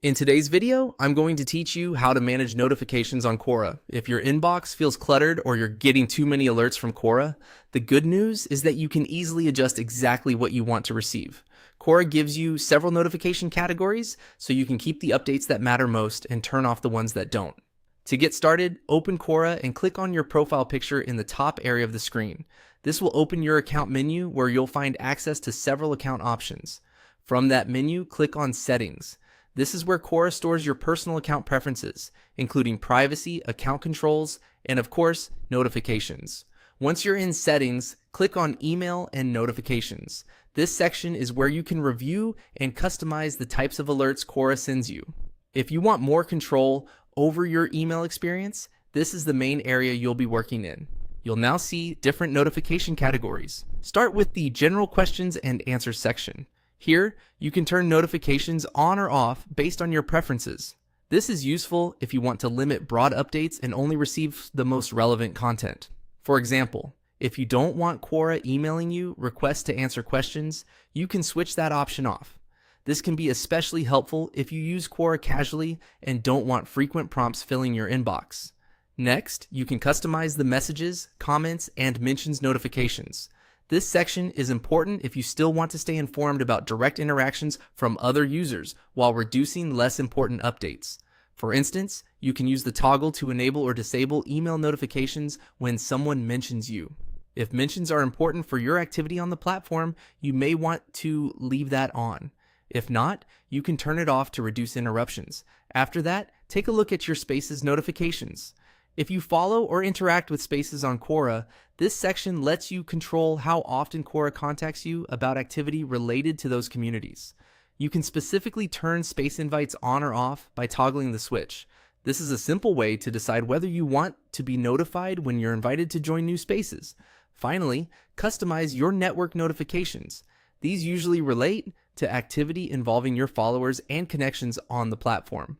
In today's video, I'm going to teach you how to manage notifications on Quora. If your inbox feels cluttered or you're getting too many alerts from Quora, the good news is that you can easily adjust exactly what you want to receive. Quora gives you several notification categories, so you can keep the updates that matter most and turn off the ones that don't. To get started, open Quora and click on your profile picture in the top area of the screen. This will open your account menu where you'll find access to several account options. From that menu, click on Settings. This is where Quora stores your personal account preferences, including privacy, account controls, and of course, notifications. Once you're in Settings, click on Email and Notifications. This section is where you can review and customize the types of alerts Quora sends you. If you want more control over your email experience, this is the main area you'll be working in. You'll now see different notification categories. Start with the General Questions and Answers section. Here, you can turn notifications on or off based on your preferences. This is useful if you want to limit broad updates and only receive the most relevant content. For example, if you don't want Quora emailing you requests to answer questions, you can switch that option off. This can be especially helpful if you use Quora casually and don't want frequent prompts filling your inbox. Next, you can customize the messages, comments, and mentions notifications. This section is important if you still want to stay informed about direct interactions from other users while reducing less important updates. For instance, you can use the toggle to enable or disable email notifications when someone mentions you. If mentions are important for your activity on the platform, you may want to leave that on. If not, you can turn it off to reduce interruptions. After that, take a look at your Spaces notifications. If you follow or interact with Spaces on Quora, this section lets you control how often Quora contacts you about activity related to those communities. You can specifically turn space invites on or off by toggling the switch. This is a simple way to decide whether you want to be notified when you're invited to join new spaces. Finally, customize your network notifications. These usually relate to activity involving your followers and connections on the platform.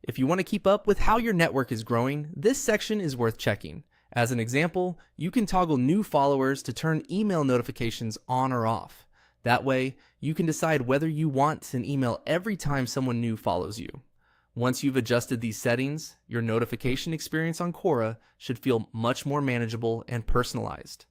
If you want to keep up with how your network is growing, this section is worth checking. As an example, you can toggle new followers to turn email notifications on or off. That way, you can decide whether you want an email every time someone new follows you. Once you've adjusted these settings, your notification experience on Quora should feel much more manageable and personalized.